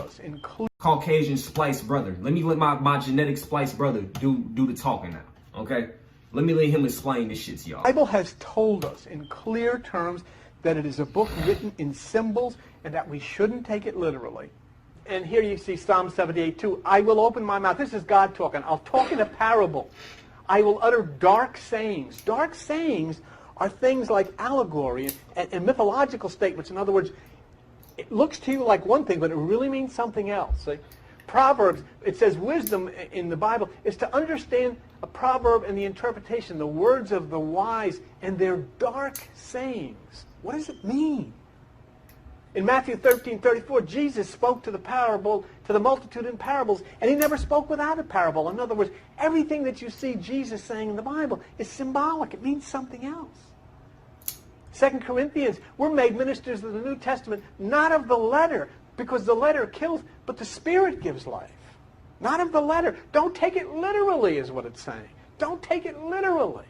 us in clear Caucasian splice brother. Let me let my genetic splice brother do the talking now, okay? Let me let him explain this shit to y'all. The Bible has told us in clear terms that it is a book written in symbols and that we shouldn't take it literally. And here you see Psalm 78:2. I will open my mouth. This is God talking. I'll talk in a parable. I will utter dark sayings. Dark sayings are things like allegory and mythological statements. In other words, it looks to you like one thing, but it really means something else. See? Proverbs, it says wisdom in the Bible is to understand a proverb and the interpretation, the words of the wise and their dark sayings. What does it mean? In Matthew 13:34, Jesus spoke to the multitude in parables, and he never spoke without a parable. In other words, everything that you see Jesus saying in the Bible is symbolic. It means something else. 2 Corinthians, we're made ministers of the New Testament, not of the letter, because the letter kills, but the Spirit gives life. Not of the letter. Don't take it literally, is what it's saying. Don't take it literally.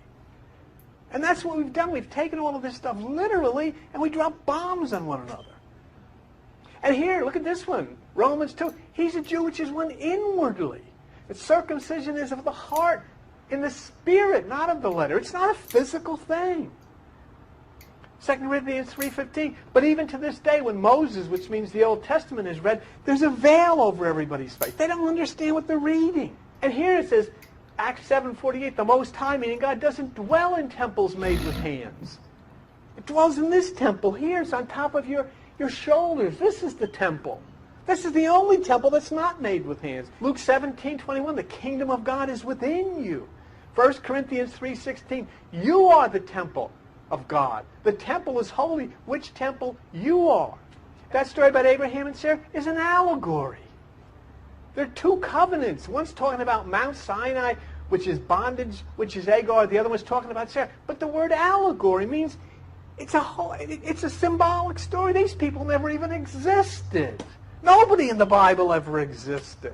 And that's what we've done. We've taken all of this stuff literally, and we drop bombs on one another. And here, look at this one. Romans 2. He's a Jew which is one inwardly. The circumcision is of the heart, in the spirit, not of the letter. It's not a physical thing. 2 Corinthians 3:15. But even to this day, when Moses, which means the Old Testament, is read, there's a veil over everybody's face. They don't understand what they're reading. And here it says, Acts 7:48, the Most High, meaning God, doesn't dwell in temples made with hands. It dwells in this temple here. It's on top of your shoulders. This is the temple. This is the only temple that's not made with hands. Luke 17:21, the kingdom of God is within you. 1 Corinthians 3:16, you are the temple of God. The temple is holy. Which temple? You are. That story about Abraham and Sarah is an allegory. There are two covenants. One's talking about Mount Sinai, which is bondage, which is Hagar. The other one's talking about Sarah. But the word allegory means it's a symbolic story. These people never even existed. Nobody in the Bible ever existed.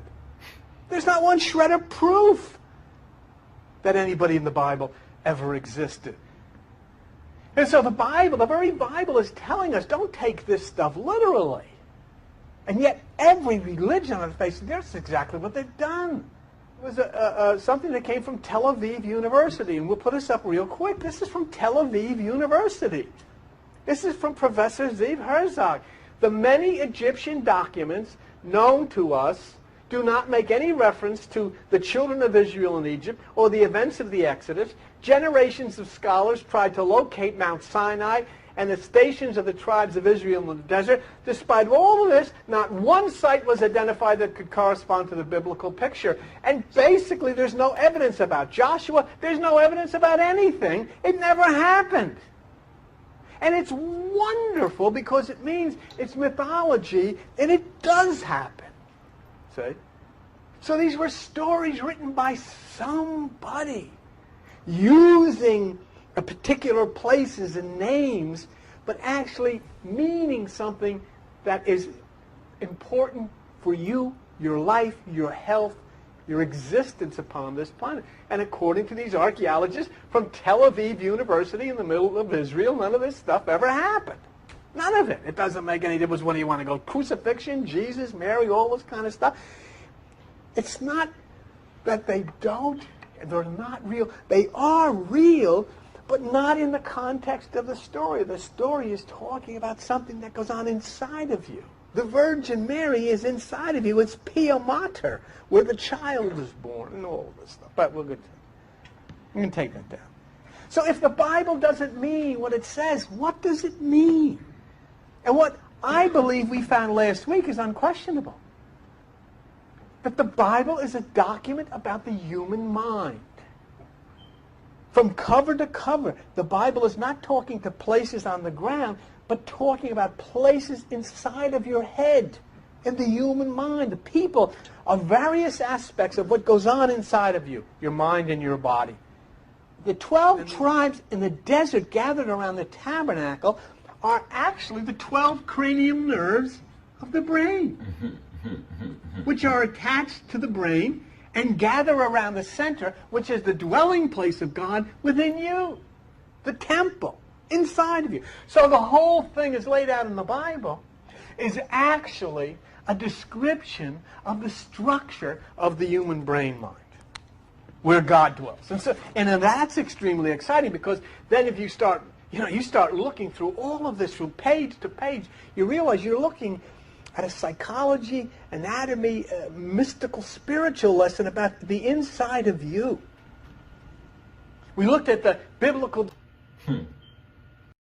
There's not one shred of proof that anybody in the Bible ever existed. And so the Bible, the very Bible, is telling us, don't take this stuff literally. And yet every religion on the face of the earth is exactly what they've done. It was something that came from Tel Aviv University, and we'll put this up real quick. This is from Tel Aviv University. This is from Professor Ziv Herzog. The many Egyptian documents known to us do not make any reference to the children of Israel in Egypt or the events of the Exodus. Generations of scholars tried to locate Mount Sinai and the stations of the tribes of Israel in the desert. Despite all of this, not one site was identified that could correspond to the biblical picture. And basically, there's no evidence about Joshua. There's no evidence about anything. It never happened. And it's wonderful because it means it's mythology, and it does happen. See? So these were stories written by somebody using particular places and names, but actually meaning something that is important for you, your life, your health, your existence upon this planet. And according to these archaeologists from Tel Aviv University in the middle of Israel, none of this stuff ever happened. None of it. It doesn't make any difference whether you want to go crucifixion, Jesus, Mary, all this kind of stuff. It's not that they're not real. They are real, but not in the context of the story. The story is talking about something that goes on inside of you. The Virgin Mary is inside of you. It's Pia Mater, where the child is born, and all this stuff. But we'll get to it. We can take that down. So if the Bible doesn't mean what it says, what does it mean? And what I believe we found last week is unquestionable. That the Bible is a document about the human mind. From cover to cover, the Bible is not talking to places on the ground, but talking about places inside of your head, in the human mind, the people of various aspects of what goes on inside of you, your mind and your body. The 12 tribes in the desert gathered around the tabernacle are actually the 12 cranium nerves of the brain, which are attached to the brain and gather around the center, which is the dwelling place of God within you, the temple inside of you. So the whole thing is laid out in the Bible is actually a description of the structure of the human brain mind, where God dwells. And then that's extremely exciting, because then if you start looking through all of this from page to page, you realize you're looking at a psychology, anatomy, mystical, spiritual lesson about the inside of you. We looked at the biblical...